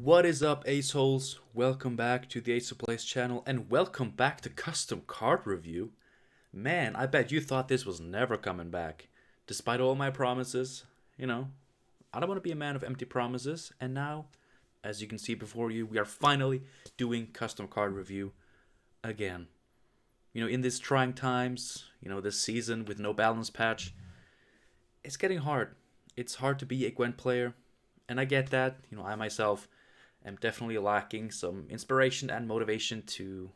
What is up, Aceholes? Welcome back to the Ace of Plays channel, and welcome back to Custom Card Review. Man, I bet you thought this was never coming back. Despite all my promises, I don't want to be a man of empty promises, and now, as you can see before you, we are finally doing Custom Card Review again. In these trying times, this season with no balance patch, it's getting hard. It's hard to be a Gwent player, and I get that. I myself am definitely lacking some inspiration and motivation to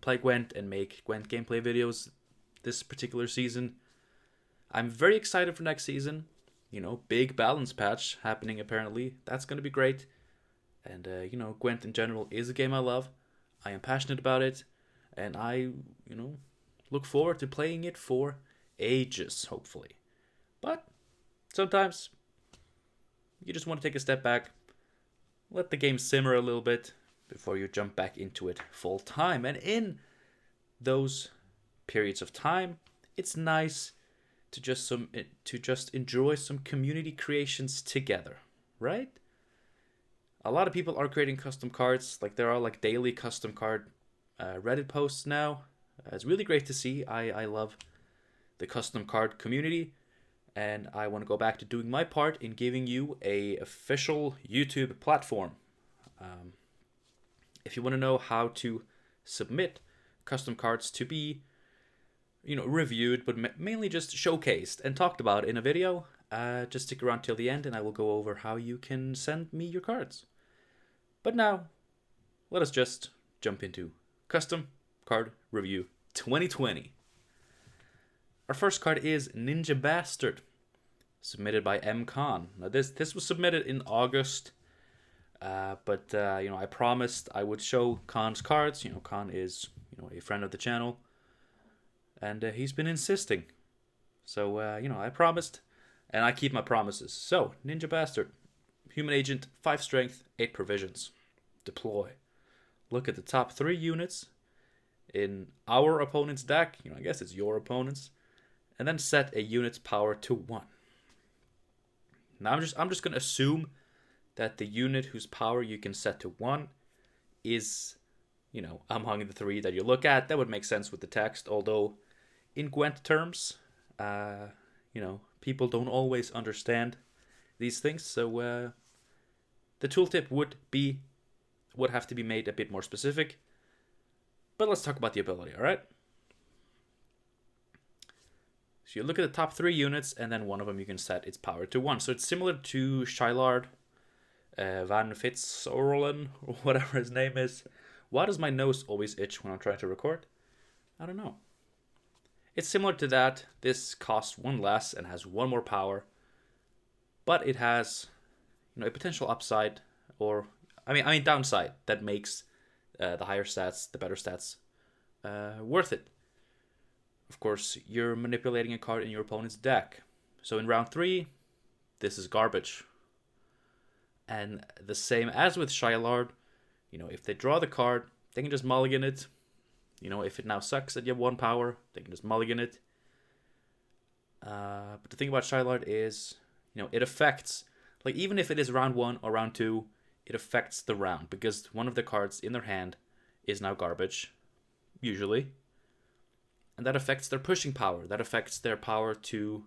play Gwent and make Gwent gameplay videos this particular season. I'm very excited for next season. Big balance patch happening apparently. That's going to be great. And Gwent in general is a game I love. I am passionate about it, and I look forward to playing it for ages, hopefully. But sometimes you just want to take a step back, let the game simmer a little bit before you jump back into it full time. And in those periods of time, it's nice to just enjoy some community creations together, right? A lot of people are creating custom cards. There are daily custom card Reddit posts now. It's really great to see. I love the custom card community. And I want to go back to doing my part in giving you a official YouTube platform. If you want to know how to submit custom cards to be, reviewed, but mainly just showcased and talked about in a video, just stick around till the end, and I will go over how you can send me your cards. But now, let us just jump into Custom Card Review 2020. Our first card is Ninja Bastard, submitted by M. Khan. Now this was submitted in August, but I promised I would show Khan's cards. Khan is a friend of the channel, and he's been insisting. So I promised, and I keep my promises. So Ninja Bastard, human agent, 5 strength, 8 provisions. Deploy. Look at the top 3 units in our opponent's deck. I guess it's your opponent's. And then set a unit's power to 1. Now I'm just gonna assume that the unit whose power you can set to 1 is, among the 3 that you look at. That would make sense with the text, although in Gwent terms, people don't always understand these things. So the tooltip would have to be made a bit more specific. But let's talk about the ability, alright? So you look at the top 3 units, and then one of them you can set its power to 1. So it's similar to Shylard, Van Fitzorlen, or whatever his name is. Why does my nose always itch when I'm trying to record? I don't know. It's similar to that. This costs 1 less and has 1 more power. But it has, a potential upside, or downside that makes the higher stats, the better stats, worth it. Of course, you're manipulating a card in your opponent's deck. So in round 3, this is garbage. And the same as with Shylard, if they draw the card, they can just mulligan it. If it now sucks that you have 1 power, they can just mulligan it. But the thing about Shylard is, it affects, even if it is round 1 or round 2, it affects the round, because one of the cards in their hand is now garbage, usually. And that affects their pushing power. That affects their power to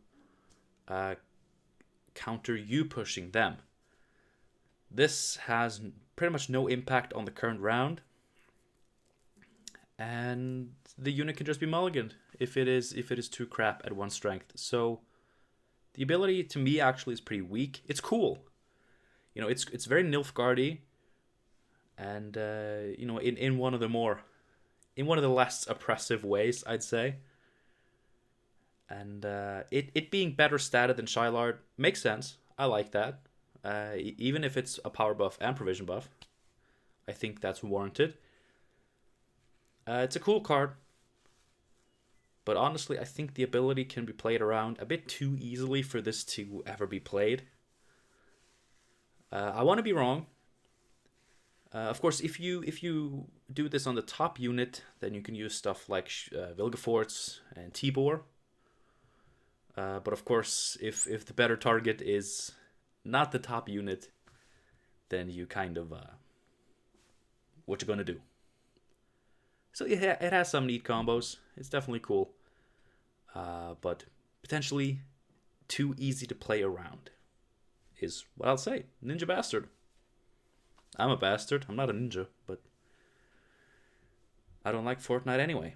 counter you pushing them. This has pretty much no impact on the current round. And the unit can just be mulliganed if it is too crap at 1 strength. So the ability to me actually is pretty weak. It's cool. It's very Nilfgaardy. And in one of the less oppressive ways, I'd say. And it being better statted than Shylard makes sense. I like that. Even if it's a power buff and provision buff, I think that's warranted. It's a cool card. But honestly, I think the ability can be played around a bit too easily for this to ever be played. I want to be wrong. Of course, if you do this on the top unit, then you can use stuff like Vilgefortz and Tibor. But of course, if the better target is not the top unit, then you kind of what you're gonna do. So yeah, it has some neat combos. It's definitely cool, but potentially too easy to play around is what I'll say. Ninja bastard. I'm a bastard. I'm not a ninja, but I don't like Fortnite anyway.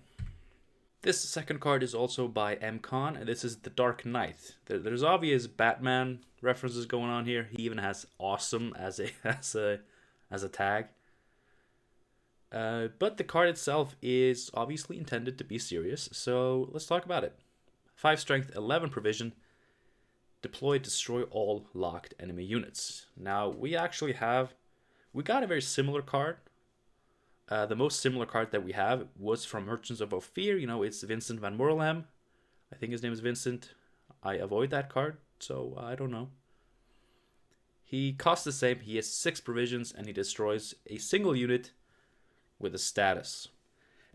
This second card is also by MCon, and this is the Dark Knight. There's obvious Batman references going on here. He even has awesome as a tag. But the card itself is obviously intended to be serious, so let's talk about it. 5 strength, 11 provision. Deploy, destroy all locked enemy units. Now, we got a very similar card. The most similar card that we have was from Merchants of Ophir. You know, it's Vincent van Morlem. I think his name is Vincent. I avoid that card, so I don't know. He costs the same. He has 6 provisions, and he destroys a single unit with a status.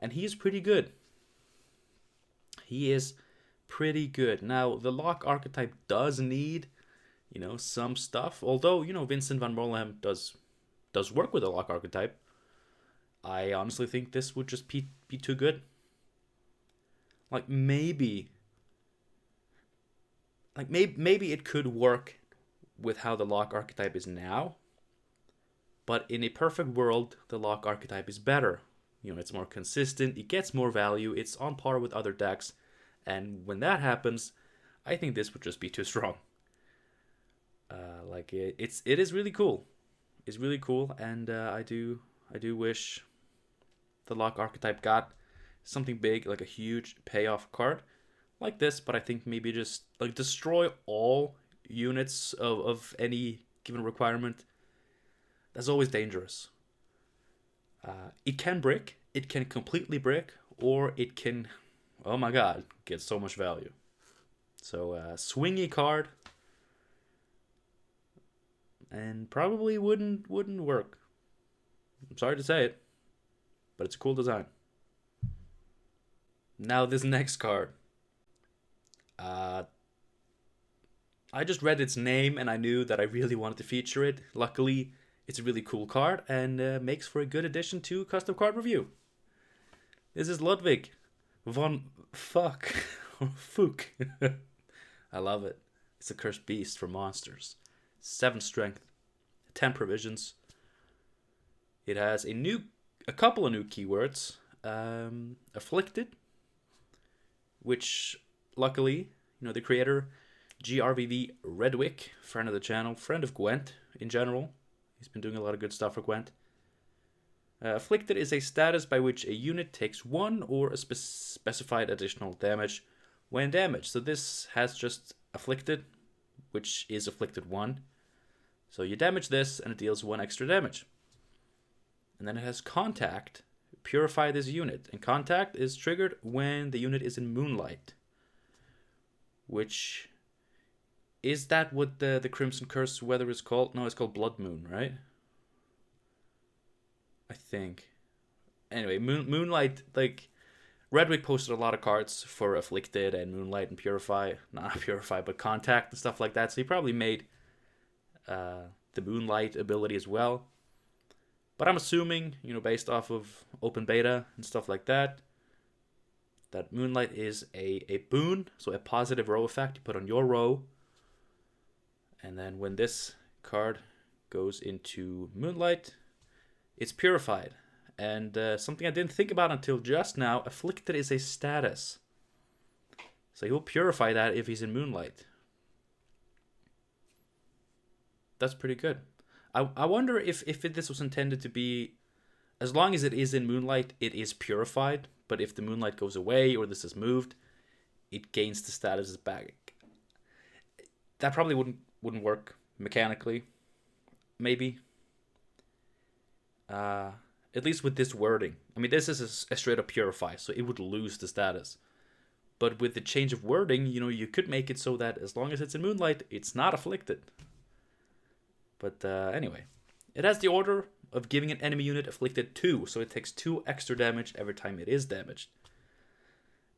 And he is pretty good. He is pretty good. Now, the lock archetype does need, some stuff. Although, Vincent van Morlem does work with the lock archetype. I honestly think this would just be too good. Maybe it could work with how the lock archetype is now. But in a perfect world, the lock archetype is better. It's more consistent, it gets more value, it's on par with other decks. And when that happens, I think this would just be too strong. It is really cool. It's really cool, and I do wish the lock archetype got something big, like a huge payoff card like this. But I think maybe just destroy all units of any given requirement. That's always dangerous. It can brick, it can completely brick, or it can, oh my god, get so much value. So swingy card, and probably wouldn't work. I'm sorry to say it, but it's a cool design. Now this next card. I just read its name and I knew that I really wanted to feature it. Luckily, it's a really cool card and makes for a good addition to Custom Card Review. This is Ludwig von Fuck. Fook. I love it. It's a cursed beast for monsters. 7 strength, 10 provisions. It has a couple of new keywords. Afflicted, which luckily, the creator, GRVV Redwick, friend of the channel, friend of Gwent in general. He's been doing a lot of good stuff for Gwent. Afflicted is a status by which a unit takes 1 or a specified additional damage when damaged. So this has just Afflicted, which is Afflicted 1. So you damage this and it deals 1 extra damage. And then it has Contact, purify this unit. And Contact is triggered when the unit is in Moonlight. Which, is that what the Crimson Curse weather is called? No, it's called Blood Moon, right? I think. Anyway, Moonlight, Redwick posted a lot of cards for Afflicted and Moonlight and Purify. Not Purify, but Contact and stuff like that. So he probably made the Moonlight ability as well. But I'm assuming, based off of open beta and stuff like that, that Moonlight is a boon. So a positive row effect you put on your row. And then when this card goes into Moonlight, it's purified. And something I didn't think about until just now, Afflicted is a status. So he'll purify that if he's in Moonlight. That's pretty good. I wonder if this was intended to be, as long as it is in Moonlight, it is purified. But if the Moonlight goes away or this is moved, it gains the status back. That probably wouldn't work mechanically. Maybe. At least with this wording. I mean, this is a straight up purify, so it would lose the status. But with the change of wording, you could make it so that as long as it's in Moonlight, it's not Afflicted. But anyway, it has the order of giving an enemy unit Afflicted 2, so it takes 2 extra damage every time it is damaged.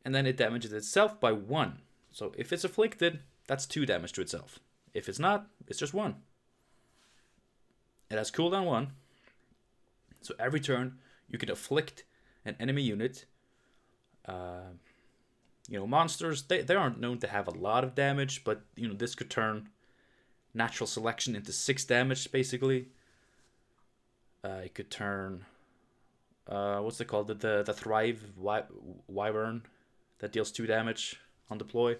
And then it damages itself by 1. So if it's Afflicted, that's 2 damage to itself. If it's not, it's just 1. It has cooldown 1. So every turn you can afflict an enemy unit. Monsters, they aren't known to have a lot of damage, but this could turn natural selection into 6 damage basically. It could turn what's it called? The Thrive Wyvern that deals 2 damage on deploy.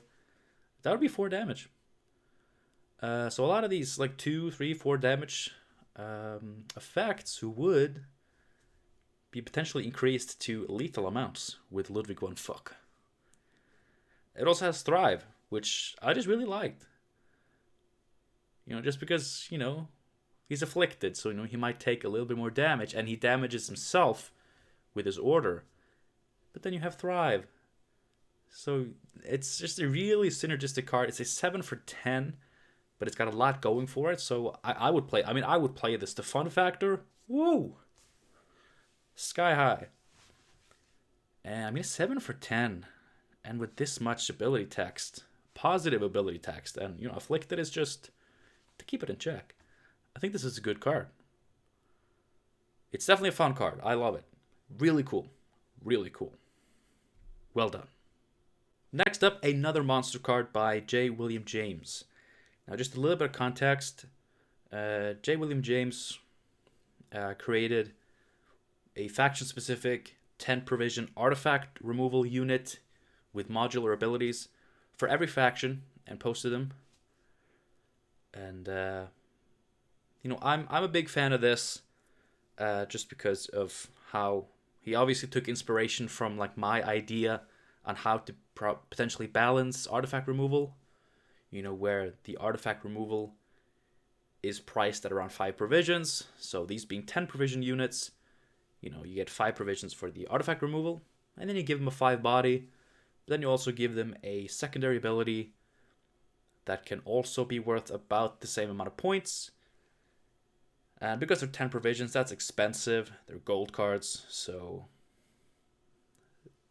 That would be 4 damage. So a lot of these like 2, 3, 4 damage effects would be potentially increased to lethal amounts with Ludwig von Fuck. It also has Thrive, which I just really liked. Just because, he's afflicted, so he might take a little bit more damage, and he damages himself with his order. But then you have Thrive. So it's just a really synergistic card. It's a 7 for 10, but it's got a lot going for it. So I would play. I would play this. The fun factor, woo, sky high. And 7 for 10, and with this much ability text, positive ability text, and afflicted is just to keep it in check. I think this is a good card. It's definitely a fun card. I love it. Really cool. Really cool. Well done. Next up, another monster card by J. William James. Now, just a little bit of context. J. William James created a faction-specific 10 provision artifact removal unit with modular abilities for every faction and posted them. And, I'm a big fan of this just because of how he obviously took inspiration from like my idea on how to potentially balance artifact removal, where the artifact removal is priced at around 5 provisions. So these being 10 provision units, you get 5 provisions for the artifact removal, and then you give them a 5 body. But then you also give them a secondary ability that can also be worth about the same amount of points. And because they're 10 provisions, that's expensive. They're gold cards, so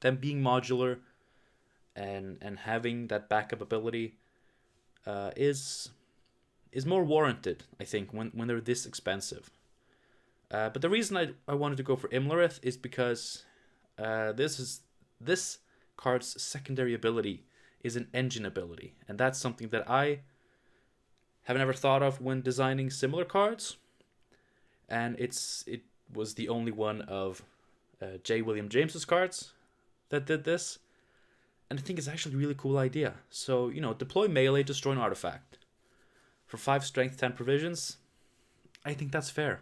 them being modular and having that backup ability is more warranted, I think, when they're this expensive. But the reason I wanted to go for Mlaureth is because this card's secondary ability is an engine ability, and that's something that I have never thought of when designing similar cards. And it was the only one of J. William James's cards that did this. And I think it's actually a really cool idea. So, deploy melee, destroy an artifact. For 5 strength, 10 provisions, I think that's fair.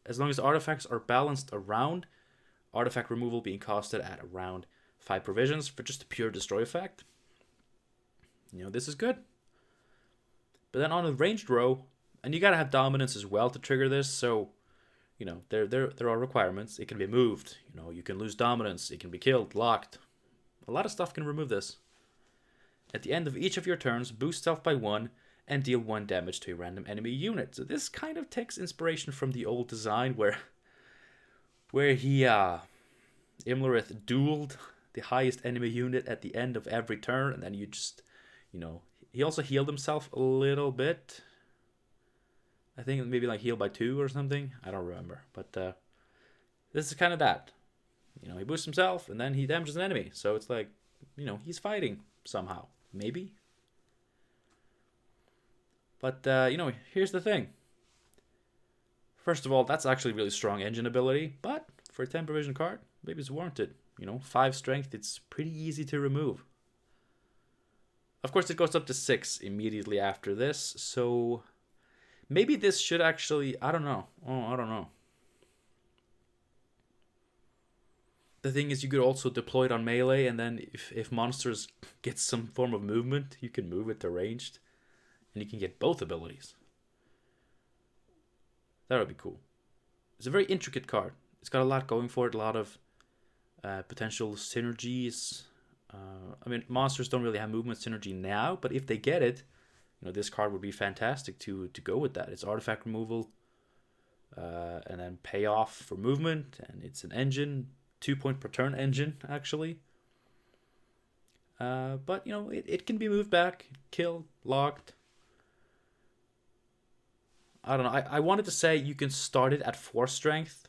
As long as artifacts are balanced around, artifact removal being costed at around 5 provisions for just a pure destroy effect, this is good. But then on a ranged row, and you gotta have dominance as well to trigger this, so, there are requirements. It can be moved, you can lose dominance, it can be killed, locked. A lot of stuff can remove this. At the end of each of your turns, boost stealth by 1 and deal 1 damage to a random enemy unit. So this kind of takes inspiration from the old design where he, Mlaureth dueled the highest enemy unit at the end of every turn, and then you just, he also healed himself a little bit. I think maybe like heal by 2 or something. I don't remember. But this is kind of that. He boosts himself and then he damages an enemy. So it's like, he's fighting somehow. Maybe. But, here's the thing. First of all, that's actually really strong engine ability. But for a 10 provision card, maybe it's warranted. 5 strength, it's pretty easy to remove. Of course, it goes up to 6 immediately after this. So maybe this should actually, I don't know. The thing is, you could also deploy it on melee, and then if monsters get some form of movement, you can move it to ranged, and you can get both abilities. That would be cool. It's a very intricate card. It's got a lot going for it, a lot of potential synergies. Monsters don't really have movement synergy now, but if they get it, this card would be fantastic to go with that. It's artifact removal, and then payoff for movement, and it's an engine, 2-point per turn engine, actually. But, it can be moved back, killed, locked. I don't know. I wanted to say you can start it at 4 strength.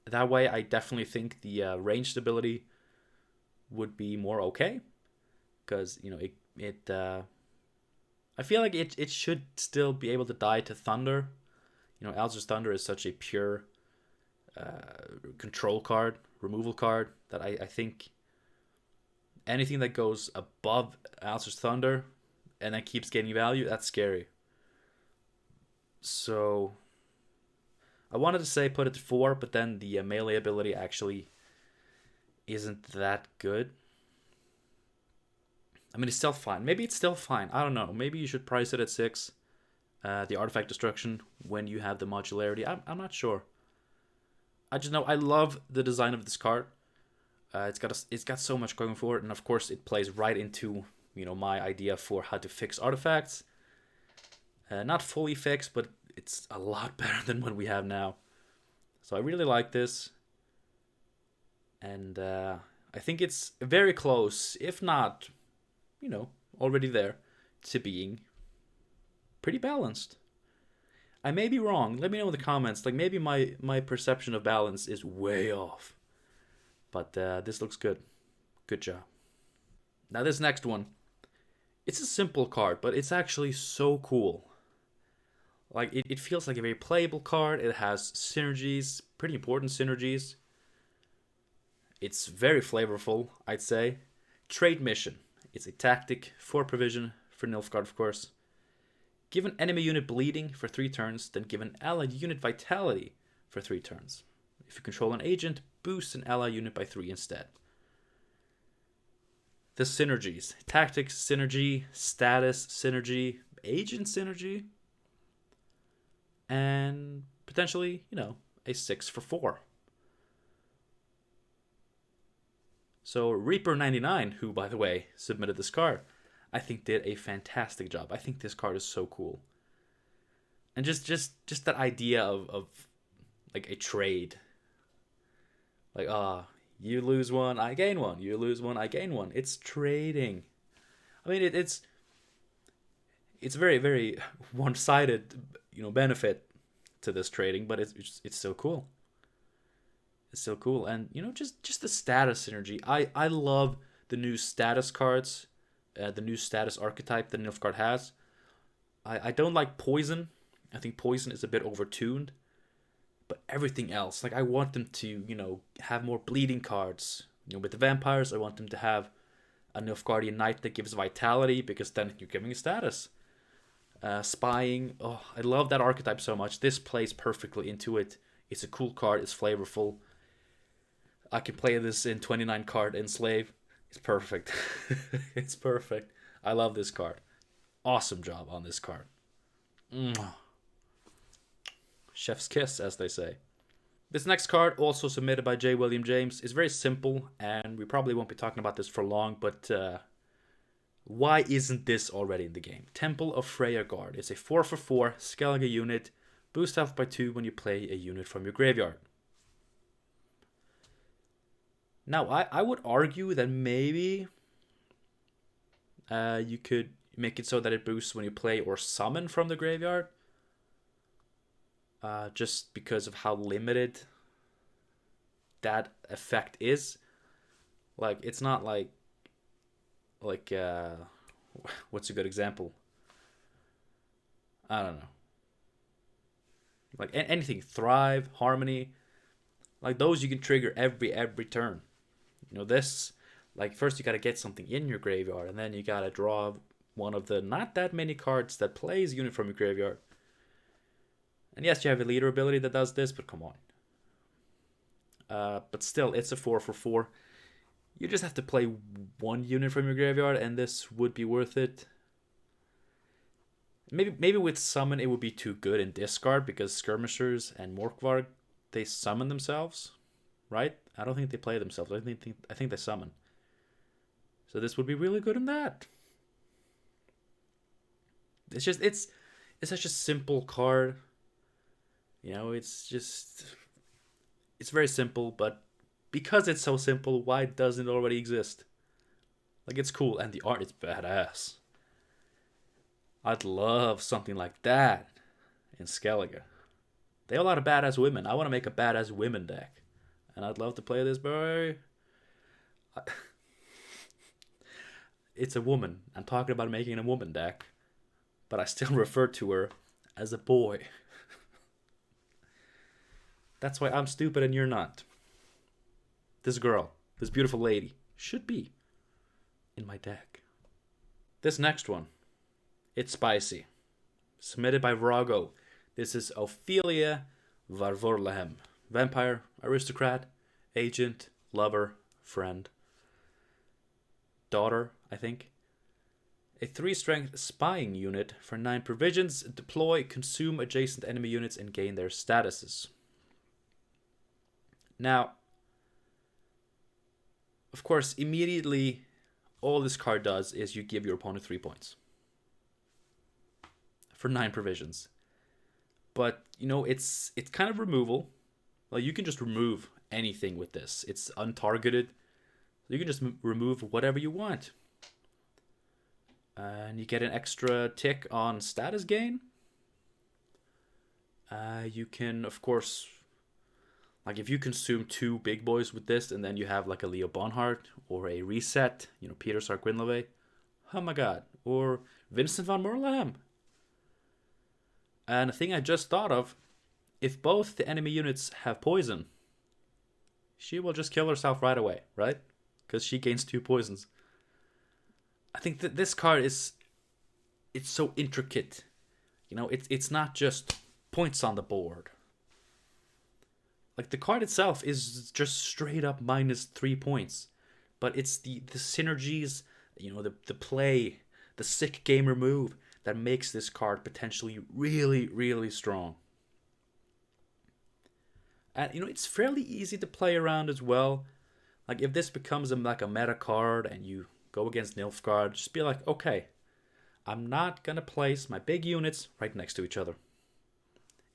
That way, I definitely think the ranged ability would be more okay. Because, you know, I feel like it should still be able to die to thunder. You know, Alzur's Thunder is such a pure control card, removal card, that I think anything that goes above Alzur's Thunder and then keeps gaining value, that's scary. So I wanted to say put it to 4, but then the melee ability actually isn't that good. I mean, it's still fine. Maybe it's still fine. I don't know. Maybe you should price it at 6. The artifact destruction when you have the modularity. I'm not sure. I just know I love the design of this card. It's got so much going for it, and of course it plays right into, you know, my idea for how to fix artifacts. Not fully fixed, but it's a lot better than what we have now. So I really like this. And I think it's very close, if not, you know, already there, to being pretty balanced. I may be wrong. Let me know in the comments. Like, maybe my perception of balance is way off. But this looks good. Good job. Now this next one. It's a simple card, but it's actually so cool. Like, it feels like a very playable card. It has synergies, pretty important synergies. It's very flavorful, I'd say. Trade Mission. It's a tactic, 4 provision for Nilfgaard, of course. Give an enemy unit bleeding for 3 turns, then give an allied unit vitality for 3 turns. If you control an agent, boost an ally unit by 3 instead. The synergies. Tactics synergy, status synergy, agent synergy, and potentially, you know, a 6 for 4. So Reaper99, who, by the way, submitted this card, I think did a fantastic job. I think this card is so cool. And just that idea of like a trade. Like, you lose 1, I gain 1. You lose 1, I gain 1. It's trading. I mean, it's very, very one-sided, you know, benefit to this trading, but it's so cool. It's so cool. And, you know, just the status synergy. I love the new status cards, the new status archetype that Nilfgaard has. I don't like poison. I think poison is a bit overtuned. But everything else, like, I want them to, you know, have more bleeding cards. You know, with the vampires, I want them to have a Nilfgaardian Knight that gives vitality, because then you're giving a status. Spying, oh, I love that archetype so much. This plays perfectly into it. It's a cool card, it's flavorful. I can play this in 29 card Enslave. It's perfect. It's perfect. I love this card. Awesome job on this card. Chef's kiss, as they say. This next card, also submitted by J. William James, is very simple, and we probably won't be talking about this for long, but why isn't this already in the game? Temple of Freya Guard. It's a 4 for 4 Skellige unit. Boost health by 2 when you play a unit from your graveyard. Now, I would argue that maybe you could make it so that it boosts when you play or summon from the graveyard. Just because of how limited that effect is. Like, it's not like what's a good example? I don't know. Like anything, Thrive, Harmony, like those you can trigger every turn. You know, this, like, first you gotta get something in your graveyard, and then you gotta draw one of the not that many cards that plays a unit from your graveyard. And yes, you have a leader ability that does this, but come on. But still, it's a 4 for 4. You just have to play 1 unit from your graveyard, and this would be worth it. Maybe with summon it would be too good in discard, because skirmishers and Morkvarg, they summon themselves, right? I don't think they play themselves. I think they summon. So this would be really good in that. It's such a simple card. You know, it's very simple, but because it's so simple, why doesn't it already exist? Like, it's cool, and the art is badass. I'd love something like that in Skellige. They have a lot of badass women. I want to make a badass women deck. And I'd love to play this boy. It's a woman. I'm talking about making a woman deck. But I still refer to her as a boy. That's why I'm stupid and you're not. This girl, this beautiful lady, should be in my deck. This next one, it's spicy. Submitted by Vrago. This is Ophelia varville. Vampire, aristocrat, agent, lover, friend, daughter, I think. A 3-strength spying unit for 9 provisions. Deploy, consume adjacent enemy units, and gain their statuses. Now, of course, immediately, all this card does is you give your opponent 3 points. For 9 provisions. But, you know, it's kind of removal. Well, you can just remove anything with this. It's untargeted. You can just remove whatever you want. And you get an extra tick on status gain. You can, of course, like if you consume 2 big boys with this, and then you have like a Leo Bonhart or a Reset, you know, Peter Sarquinleve. Oh my god. Or Vincent van Morleham. And a thing I just thought of, if both the enemy units have poison, she will just kill herself right away, right? Because she gains 2 poisons. I think that this card it's so intricate. You know, it's not just points on the board. Like the card itself is just straight up minus 3 points. But it's the synergies, you know, the play, the sick gamer move that makes this card potentially really, really strong. And, you know, it's fairly easy to play around as well. Like, if this becomes like a meta card and you go against Nilfgaard, just be like, okay, I'm not going to place my big units right next to each other.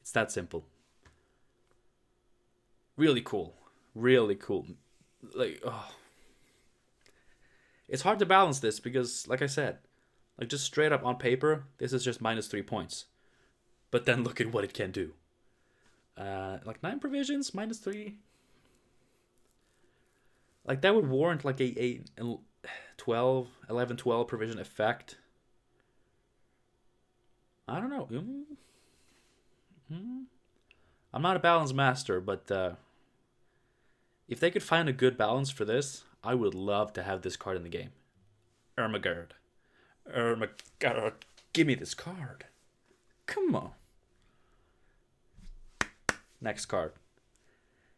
It's that simple. Really cool. Really cool. Like, oh. It's hard to balance this because, like I said, like just straight up on paper, this is just minus 3 points. But then look at what it can do. Like 9 provisions, minus 3. Like that would warrant like a 11, 12 provision effect. I don't know. I'm not a balance master, but if they could find a good balance for this, I would love to have this card in the game. Ermagerd. Give me this card. Come on. Next card.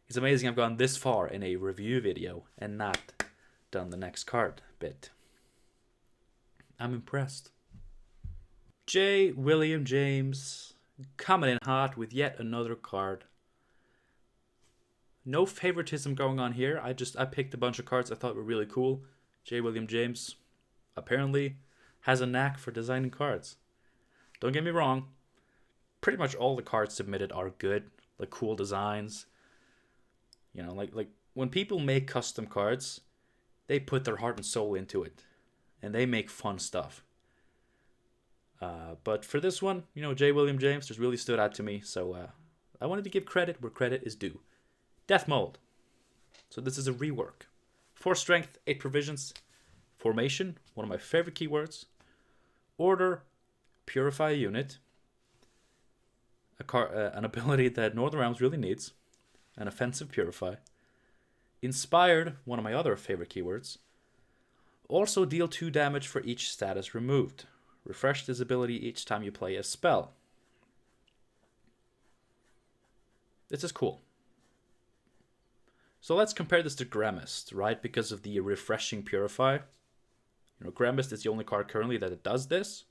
It's amazing I've gone this far in a review video and not done the next card bit. I'm impressed. J. William James coming in hot with yet another card. No favoritism going on here. I picked a bunch of cards I thought were really cool. J. William James apparently has a knack for designing cards. Don't get me wrong. Pretty much all the cards submitted are good. Like cool designs. You know, like when people make custom cards, they put their heart and soul into it. And they make fun stuff. But for this one, you know, J. William James just really stood out to me. So I wanted to give credit where credit is due. Deathmold. So this is a rework. 4 strength, 8 provisions. Formation, one of my favorite keywords. Order, purify a unit. An ability that Northern Realms really needs. An offensive purify. Inspired, one of my other favorite keywords. Also deal 2 damage for each status removed. Refresh this ability each time you play a spell. This is cool. So let's compare this to Gremist, right? Because of the refreshing purify. You know, Gremist is the only card currently that it does this.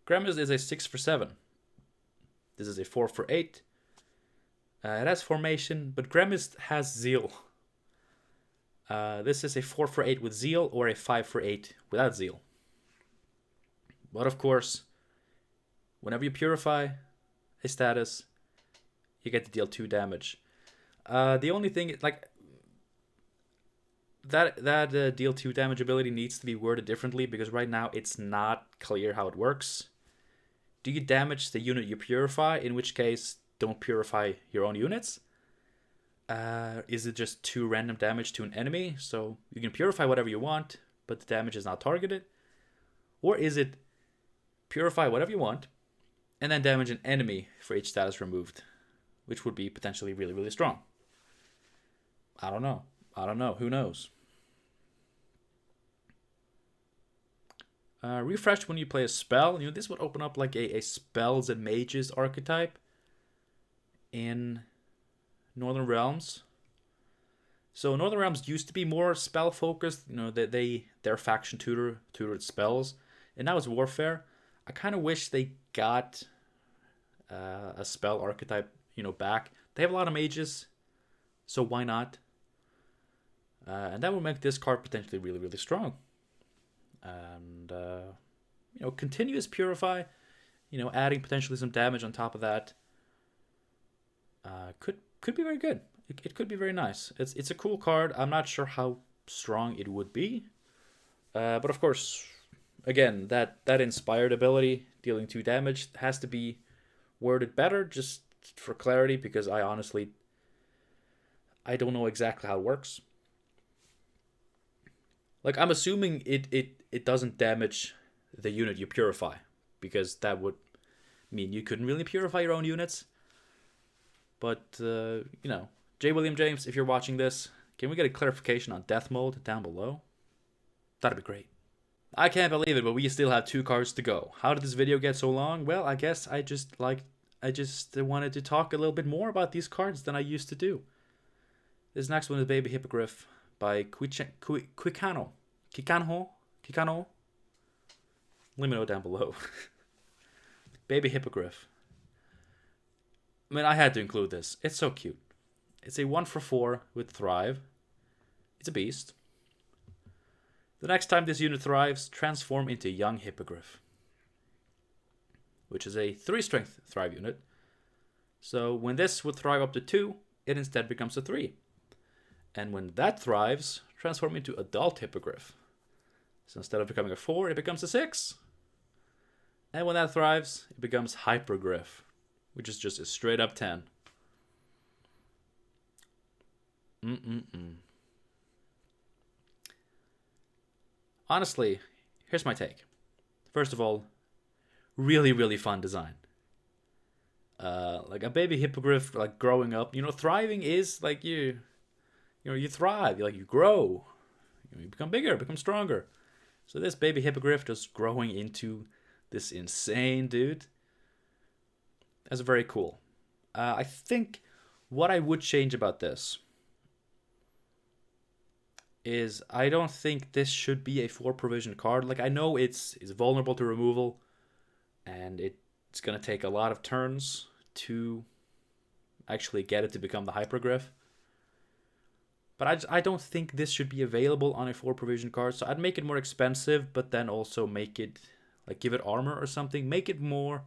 Gremist is a 6 for 7. This is a 4 for 8. It has formation, but Gremist has zeal. This is a 4 for 8 with zeal or a 5 for 8 without zeal. But of course, whenever you purify a status, you get to deal 2 damage. The only thing, like, that deal 2 damage ability needs to be worded differently, because right now it's not clear how it works. Do you damage the unit you purify, in which case don't purify your own units? Is it just 2 random damage to an enemy, so you can purify whatever you want, but the damage is not targeted? Or is it purify whatever you want, and then damage an enemy for each status removed, which would be potentially really, really strong? I don't know. Who knows? Refresh when you play a spell. This would open up like a spells and mages archetype in Northern Realms. So Northern Realms used to be more spell focused. Their faction tutored spells, and now it's warfare. I kind of wish they got a spell archetype, back. They have a lot of mages, so why not? And that would make this card potentially really, really strong. And continuous purify, adding potentially some damage on top of that, could be very good. It could be very nice. It's a cool card. I'm not sure how strong it would be, but of course, again, that inspired ability dealing 2 damage has to be worded better, just for clarity, because I don't know exactly how it works. Like, I'm assuming it doesn't damage the unit you purify, because that would mean you couldn't really purify your own units. But, J. William James, if you're watching this, can we get a clarification on Deathmold down below? That'd be great. I can't believe it, but we still have 2 cards to go. How did this video get so long? Well, I guess I just wanted to talk a little bit more about these cards than I used to do. This next one is Baby Hippogriff by Kikano. Let me know down below. Baby Hippogriff. I mean, I had to include this. It's so cute. It's a 1/4 with Thrive. It's a beast. The next time this unit thrives, transform into young Hippogriff, which is a 3 strength Thrive unit. So when this would thrive up to 2, it instead becomes a 3. And when that thrives, transform into adult Hippogriff. So instead of becoming a 4, it becomes a 6. And when that thrives, it becomes Hypergriff, which is just a straight up 10. Honestly, here's my take. First of all, really, really fun design. Like a baby hippogriff, like growing up. Thriving is like you thrive. You grow. You become bigger, become stronger. So this baby hippogriff just growing into this insane dude. That's very cool. I think what I would change about this is I don't think this should be a 4 provision card. Like, I know it's vulnerable to removal, and it's going to take a lot of turns to actually get it to become the Hypergriff. But I don't think this should be available on a 4 provision card, so I'd make it more expensive, but then also make it, like, give it armor or something. Make it more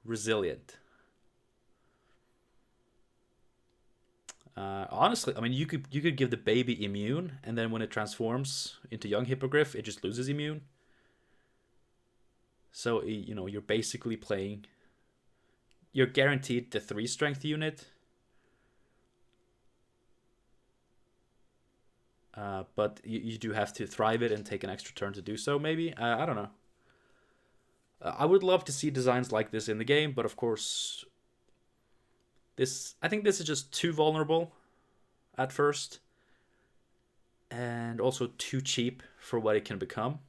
resilient. Honestly, I mean, you could give the baby immune, and then when it transforms into young Hippogriff, it just loses immune. So, you're basically playing... You're guaranteed the 3 strength unit. But you do have to thrive it and take an extra turn to do so, maybe? I don't know. I would love to see designs like this in the game, but of course... I think this is just too vulnerable at first, and also too cheap for what it can become.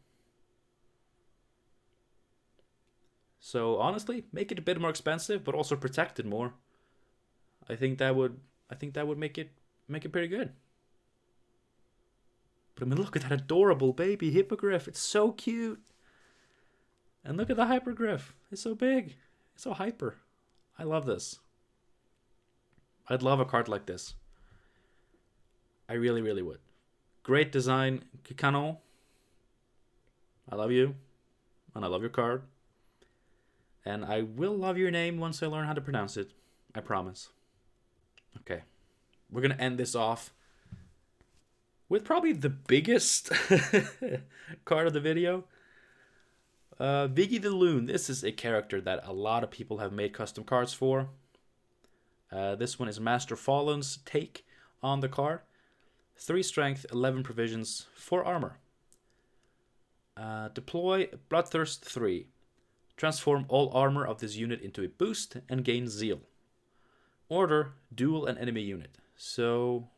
So honestly, make it a bit more expensive, but also protect it more. I think that would make it pretty good. But I mean, look at that adorable baby hippogriff. It's so cute. And look at the hypergriff. It's so big. It's so hyper. I love this. I'd love a card like this. I really, really would. Great design, Kikano. I love you. And I love your card. And I will love your name once I learn how to pronounce it. I promise. Okay. We're going to end this off with probably the biggest card of the video. Biggi de Lune. This is a character that a lot of people have made custom cards for. This one is Master Fallen's take on the card. 3 strength, 11 provisions, 4 armor. Deploy Bloodthirst 3. Transform all armor of this unit into a boost and gain Zeal. Order, duel an enemy unit. So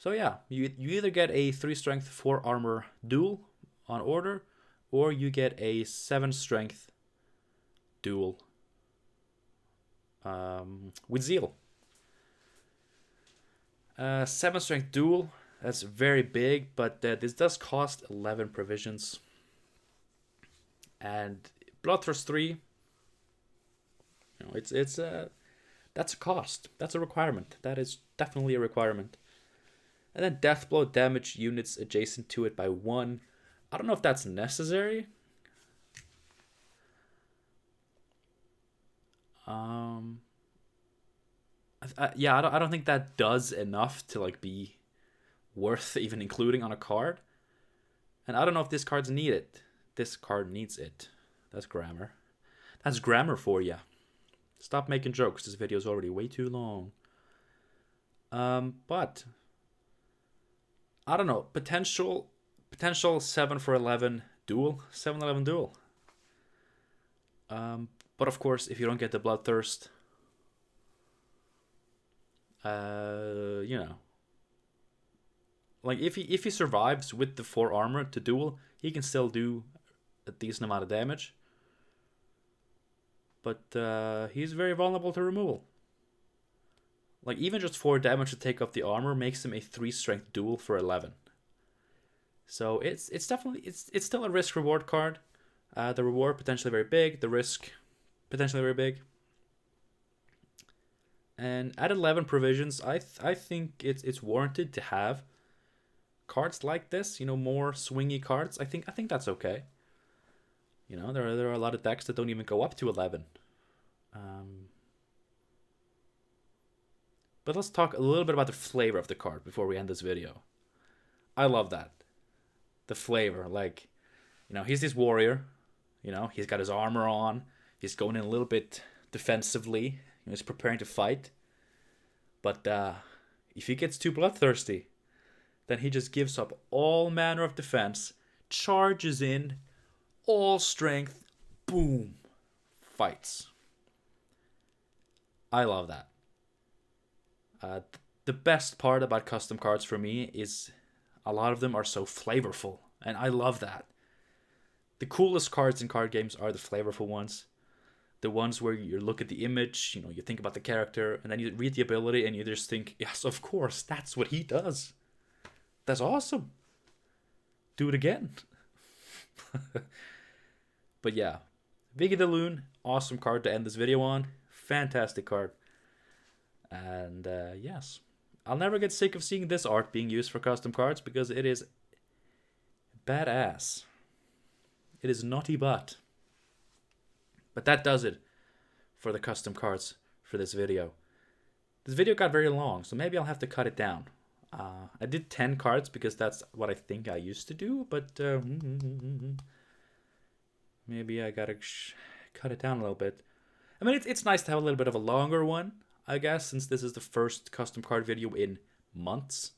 yeah, you either get a 3 strength, 4 armor duel on order, or you get a 7 strength duel with Zeal. 7 strength duel, that's very big, but this does cost 11 provisions. And Bloodthirst 3, you know, it's that's a cost. That's a requirement. That is definitely a requirement. And then Deathblow, damage units adjacent to it by 1. I don't know if that's necessary. Yeah, I don't think that does enough to like be worth even including on a card. And I don't know if this card's needed. This card needs it. That's grammar. That's grammar for ya. Stop making jokes. This video is already way too long. But I don't know. Potential 7 for 11 duel. 7-11 duel. But of course, if you don't get the Bloodthirst, you know, like if he survives with the 4 armor to duel, he can still do a decent amount of damage. But he's very vulnerable to removal. Like even just 4 damage to take off the armor makes him a 3 strength duel for 11. So it's definitely it's still a risk reward card. The reward potentially very big, the risk potentially very big. And at 11 provisions, I think it's warranted to have cards like this. You know, more swingy cards. I think that's okay. You know, there are a lot of decks that don't even go up to 11. But let's talk a little bit about the flavor of the card before we end this video. I love that. The flavor, like, you know, he's this warrior. You know, he's got his armor on. He's going in a little bit defensively. You know, he's preparing to fight. But if he gets too bloodthirsty, then he just gives up all manner of defense, charges in, all strength, boom, fights. I love that. The best part about custom cards for me is a lot of them are so flavorful, and I love that. The coolest cards in card games are the flavorful ones. The ones where you look at the image, you know, you think about the character, and then you read the ability and you just think, yes, of course, that's what he does. That's awesome. Do it again. But yeah, Biggi de Lune, awesome card to end this video on. Fantastic card. And yes, I'll never get sick of seeing this art being used for custom cards because it is badass. It is naughty but. But that does it for the custom cards for this video. This video got very long, so maybe I'll have to cut it down. I did 10 cards because that's what I think I used to do, but maybe I gotta cut it down a little bit. I mean, it's nice to have a little bit of a longer one, I guess, since this is the first custom card video in months.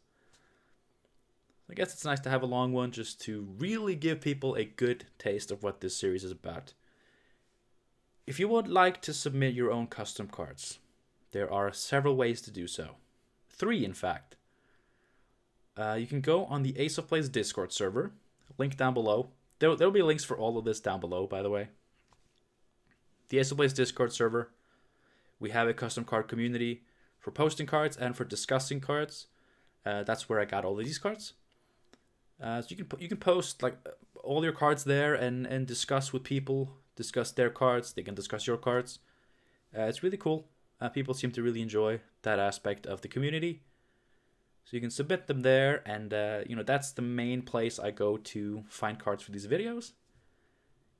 I guess it's nice to have a long one just to really give people a good taste of what this series is about. If you would like to submit your own custom cards, there are several ways to do so. 3, in fact. You can go on the Ace of Plays Discord server, link down below. There'll be links for all of this down below, by the way. The Ace of Plays Discord server. We have a custom card community for posting cards and for discussing cards. That's where I got all of these cards. So you can post like all your cards there and discuss with people, discuss their cards. They can discuss your cards. It's really cool. People seem to really enjoy that aspect of the community. So you can submit them there, and you know, that's the main place I go to find cards for these videos.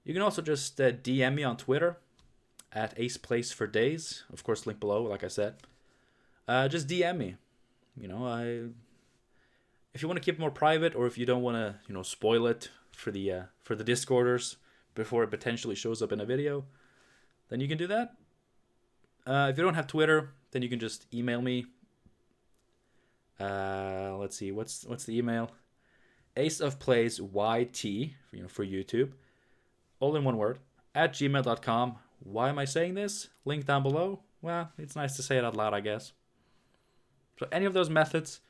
You can also just DM me on Twitter at AcePlaysForDays. Of course, link below, like I said. Just DM me. you know, if you want to keep it more private, or if you don't want to, you know, spoil it for the Discorders before it potentially shows up in a video, then you can do that. If you don't have Twitter, then you can just email me. Let's see, what's the email? aceofplaysyt, for YouTube, all in one word, @gmail.com. Why am I saying this? Link down below. Well, it's nice to say it out loud, I guess. So any of those methods,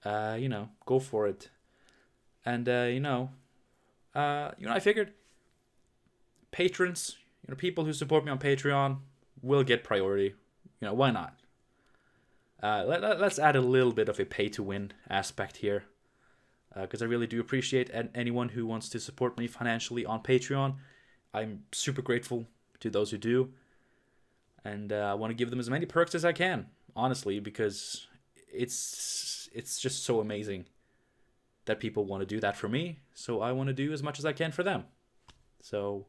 go for it. And I figured patrons, people who support me on Patreon will get priority. Why not? Let's add a little bit of a pay-to-win aspect here, because I really do appreciate anyone who wants to support me financially on Patreon. I'm super grateful to those who do, and I want to give them as many perks as I can, honestly, because it's just so amazing that people want to do that for me, so I want to do as much as I can for them. So,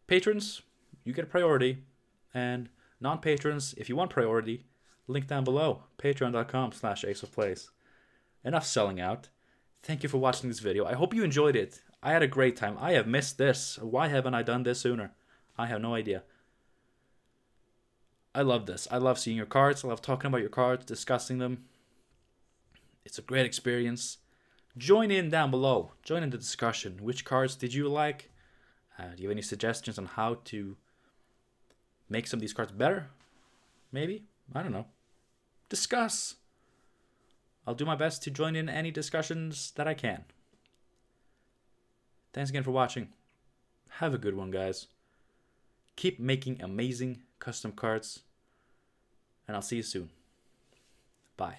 patrons, you get a priority, and non-patrons, if you want priority, link down below, patreon.com/aceofplays. Enough selling out. Thank you for watching this video. I hope you enjoyed it. I had a great time. I have missed this. Why haven't I done this sooner? I have no idea. I love this. I love seeing your cards. I love talking about your cards, discussing them. It's a great experience. Join in down below. Join in the discussion. Which cards did you like? Do you have any suggestions on how to make some of these cards better? Maybe? I don't know. Discuss. I'll do my best to join in any discussions that I can. Thanks again for watching. Have a good one, guys. Keep making amazing custom cards, and I'll see you soon. Bye.